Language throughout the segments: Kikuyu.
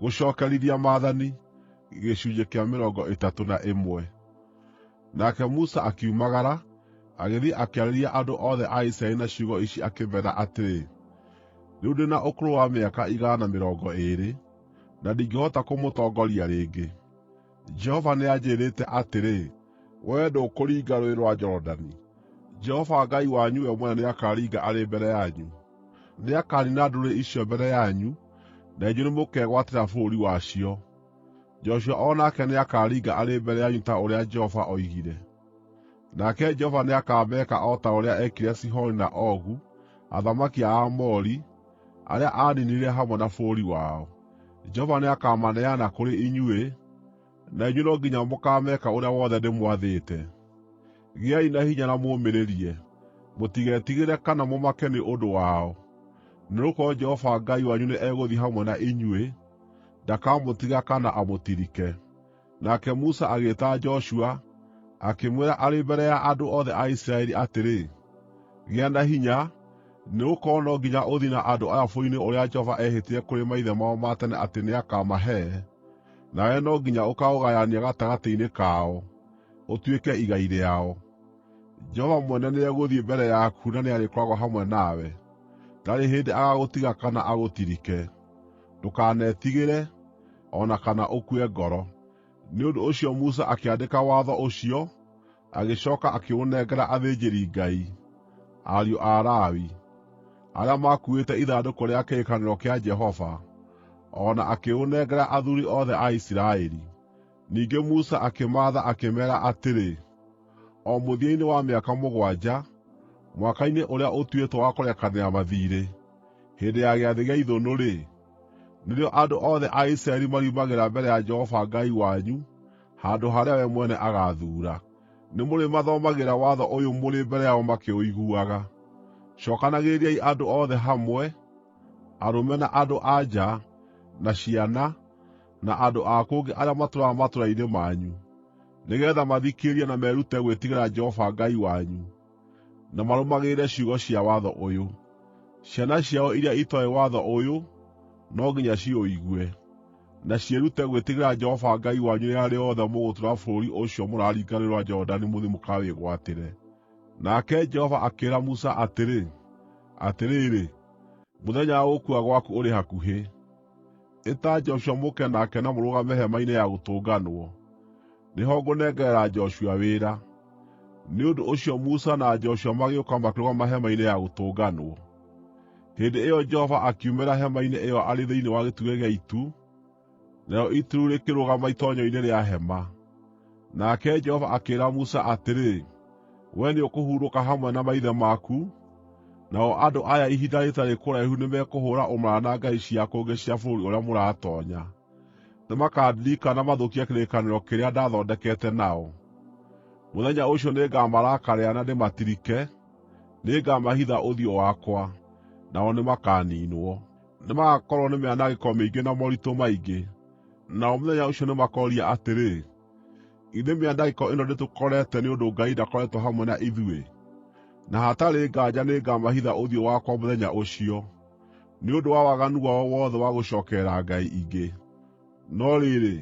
Gucokerithia Mathani, gĩcunjĩ kĩa 31. Nake Musa akiumagara, agĩthiĩ akĩarĩria andũ othe a Isiraeli na ciugo ici akĩmeera atĩrĩ: Rĩu ndĩ na ũkũrũ wa mĩaka 120, na ndingĩhota kũmũtongoria rĩngĩ. Jehova nĩanjĩĩrĩte atĩrĩ, wee ndũkũringa Rũũĩ rwa Jorodani. Jehova Ngai wanyu we mwene nĩakaringa arĩ mbere yanyu. Nĩakaniina ndũrĩrĩ icio mbere yanyu, na inyuĩ nĩmũkegwatĩra bũrũri wacio. Joshua o nake nĩakaringa arĩ mbere yanyu ta ũrĩa Jehova oigire. Nake Jehova nĩakameeka o ta ũrĩa eekire Sihoni na Ogu, athamaki a Aamori, arĩa aaniinire hamwe na bũrũri wao. Jehova nĩakamaneana kũrĩ inyuĩ, na inyuĩ no nginya mũkaameeka ũrĩa wothe ndĩmwathĩte. Gĩai na hinya na mũũmĩrĩrie, mũtigetigĩre kana mũmake nĩ ũndũ wao, nĩgũkorwo Jehova Ngai wanyu nĩ egũthiĩ hamwe na inyuĩ, ndakamũtiga kana amũtirike. Nake Musa agĩĩta Joshua, akĩmwĩra arĩ mbere ya andũ othe a Isiraeli atĩrĩ, gĩa na hinya, nĩgũkorwo no nginya ũthiĩ na andũ aya bũrũri-inĩ ũrĩa Jehova ehĩtire kũrĩ maithe mao ma tene atĩ nĩakamahe, nawe no nginya ũkaũgayania gatagatĩ-inĩ kao, ũtuĩke igai rĩao. Jehova mwene nĩegũthiĩ mbere yaku na nĩarĩkoragwo hamwe nawe. Ndarĩ hĩndĩ agagũtiga kana agũtirike. Ndũkanetigĩre, o na kana ũkue ngoro. Nĩ ũndũ ũcio Musa akĩandĩka watho ũcio, agĩcooka akĩũnengera athĩnjĩri-Ngai, ariũ a Lawi, arĩa maakuuĩte ithandũkũ rĩa kĩrĩkanĩro kĩa Jehova, o na akĩũnengera athuuri othe a Isiraeli. Ningĩ Musa akĩmaatha akĩmeera atĩrĩ, o mũthia-inĩ wa mĩaka 7, mwaka-inĩ ũrĩa ũtuĩtwo wa kũrekanĩra mathiirĩ, hĩndĩ ya Gĩathĩ gĩa Ithũnũ-rĩ, nĩrĩo andũ othe a Isiraeli mariumagĩra mbere ya Jehova Ngai wanyu, handũ harĩa we mwene agathuura. Nĩmũrĩmathomagĩra watho ũyũ mũrĩ mbere yao makĩũiguaga. Cookanagĩrĩriai andũ othe hamwe, arũme na andũ-a-nja, na ciana, na andũ a kũngĩ arĩa matũũraga matũũra-inĩ manyu, nĩgeetha mathikĩrĩrie na merute gwĩtigĩra Jehova Ngai wanyu, na marũmagĩrĩre ciugo cia watho ũyũ. Ciana ciao iria itooĩ watho ũyũ no nginya ciũigue, na ciĩrute gwĩtigĩra Jehova Ngai wanyu rĩrĩa rĩothe mũgũtũũra bũrũri ũcio mũraringa Rũũĩ rwa Jorodani mũthiĩ mũkawĩgwatĩre. Nake Jehova akĩĩra Musa atĩrĩ, atĩrĩrĩ, mũthenya wa gũkua gwaku ũrĩ hakuhĩ. Ĩta Joshua mũke nake na mũrũgame hema-inĩ ya gũtũnganwo. Nĩho ngũnengerera Joshua wĩra. Nĩ ũndũ ũcio Musa na Joshua magĩũka makĩrũgama hema-inĩ ya gũtũnganwo. Hĩndĩ ĩyo Jehova akiumĩra hema-inĩ ĩyo arĩ thĩinĩ wa gĩtugĩ gĩa itu, narĩo itu rĩu rĩkĩrũgama itoonyero-inĩ rĩa hema. Nake Jehova akĩĩra Musa atĩrĩ, wee nĩũkũhurũka hamwe na maithe maku, nao andũ aya ihinda rĩtarĩ kũraihu nĩmekũhũũra ũmaraya na ngai cia kũngĩ cia bũrũri ũrĩa mũratoonya. Nĩmakandirika mathũkie kĩrĩkanĩro kĩrĩa ndathondekete nao. Mũthenya ũcio nĩngamarakarĩra na ndĩmatirike, nĩngamahitha ũthiũ wakwa, nao nĩmakaniinwo. Nĩmagakorwo nĩ mĩanangĩko mĩingĩ na moritũ maingĩ, nao mũthenya ũcio nĩmakoria atĩrĩ, githĩ mĩanangĩko ĩno ndĩtũkorete nĩ ũndũ Ngai ndakoretwo hamwe na ithuĩ? Na hatarĩ nganja nĩngamahitha ũthiũ wakwa mũthenya ũcio, nĩ ũndũ wa waganu wao wothe wa gũcookerera ngai ingĩ. No rĩrĩ,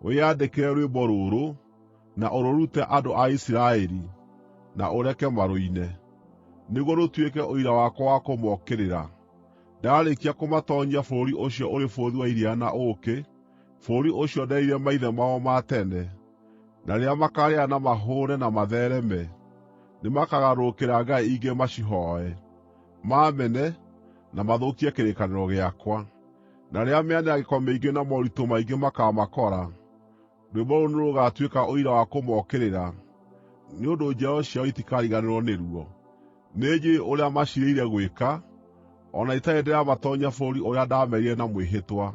wĩyandĩkĩre rwĩmbo rũrũ, na ũrũrute andũ a Isiraeli, na ũreke marũine, nĩguo rũtuĩke ũira wakwa wa kũmookĩrĩra. Ndarĩkia kũmatoonyia bũrũri ũcio ũrĩ bũthi wa iria na ũũkĩ, bũrũri ũcio nderĩire maithe mao ma tene, na rĩrĩa makaarĩa na mahũũne na matheereme, nĩmakagarũrũkĩra ngai ingĩ macihooe, maamene, na mathũkie kĩrĩkanĩro gĩakwa. Na rĩrĩa mĩanangĩko mĩingĩ na moritũ maingĩ makaamakora, rwĩmbo rũrũ nĩrũgatuĩka ũira wa kũmookĩrĩra, nĩ ũndũ njiaro ciao itikariganĩrwo nĩruo. Nĩnjũũĩ ũrĩa maciirĩire gwĩka, o na itarĩ ndĩramatonyia bũrũri ũrĩa ndamerĩire na mwĩhĩtwa.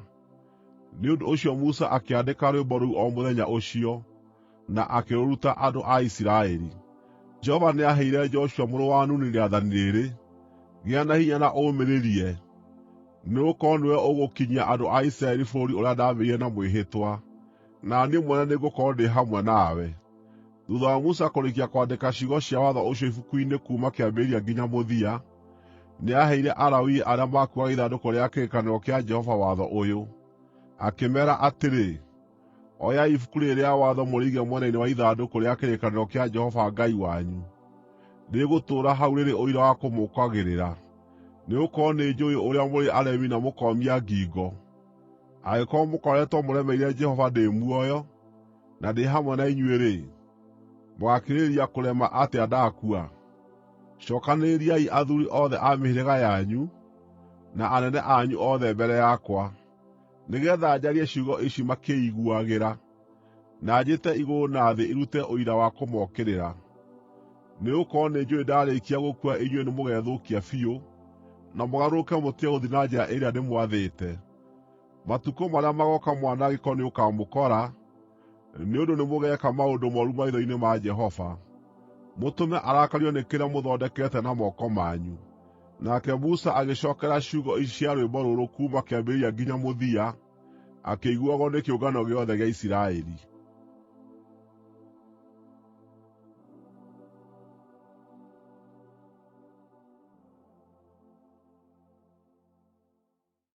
Nĩ ũndũ ũcio Musa akĩandĩka rwĩmbo rũu o mũthenya ũcio, na akĩrũruta andũ a Isiraeli. Jehova nĩaheire Joshua mũrũ wa Nuni rĩathani rĩrĩ: gĩa na hinya na ũũmĩrĩrie, nĩgũkorwo nĩwe ũgũkinyia andũ a Isiraeli bũrũri ũrĩa ndamerĩire na mwĩhĩtwa, na niĩ mwene nĩngũkorwo ndĩ hamwe nawe. Thuutha wa Musa kũrĩkia kwandĩka ciugo cia watho ũcio ibuku-inĩ kuuma kĩambĩrĩria nginya mũthia, nĩaheire Alawii arĩa maakuuaga ithandũkũ rĩa kĩrĩkanĩro kĩa Jehova watho ũyũ: akĩmeera atĩrĩ, oyai ibuku rĩrĩ rĩa watho mũrĩige mwena-inĩ wa ithandũkũ rĩa kĩrĩkanĩro kĩa Jehova Ngai wanyu. Rĩgũtũũra hau rĩrĩ ũira wa kũmũũkagĩrĩra, nĩgũkorwo nĩnjũũĩ ũrĩa mũrĩ aremi na mũkoomia ngingo. Angĩkorwo mũkoretwo mũremeire Jehova ndĩ muoyo, na ndĩ hamwe na inyuĩ-rĩ, mũgakĩrĩrĩria kũrema atĩa ndakua? Cookanĩrĩriai athuuri othe a mĩhĩrĩga yanyu, na anene anyu othe mbere yakwa, nĩgeetha njarie ciugo ici makĩiguagĩra, na njĩte igũrũ na thĩ irute ũira wa kũmookĩrĩra. Nĩgũkorwo nĩnjũũĩ ndaarĩkia gũkua inyuĩ nĩmũgethũkia biũ, na mũgarũrũke mũtige gũthiĩ na njĩra ĩrĩa ndĩmwathĩte. Matukũ marĩa magooka mwanangĩko nĩũkamũkora, nĩ ũndũ nĩmũgeeka maũndũ mooru maitho-inĩ ma Jehova, mũtũme arakario nĩ kĩrĩa mũthondekete na moko manyu. Nake Musa agĩcookera ciugo ici cia rwĩmbo rũrũ kuuma kĩambĩrĩria nginya mũthia, akĩiguagwo nĩ kĩũngano gĩothe gĩa Isiraeli.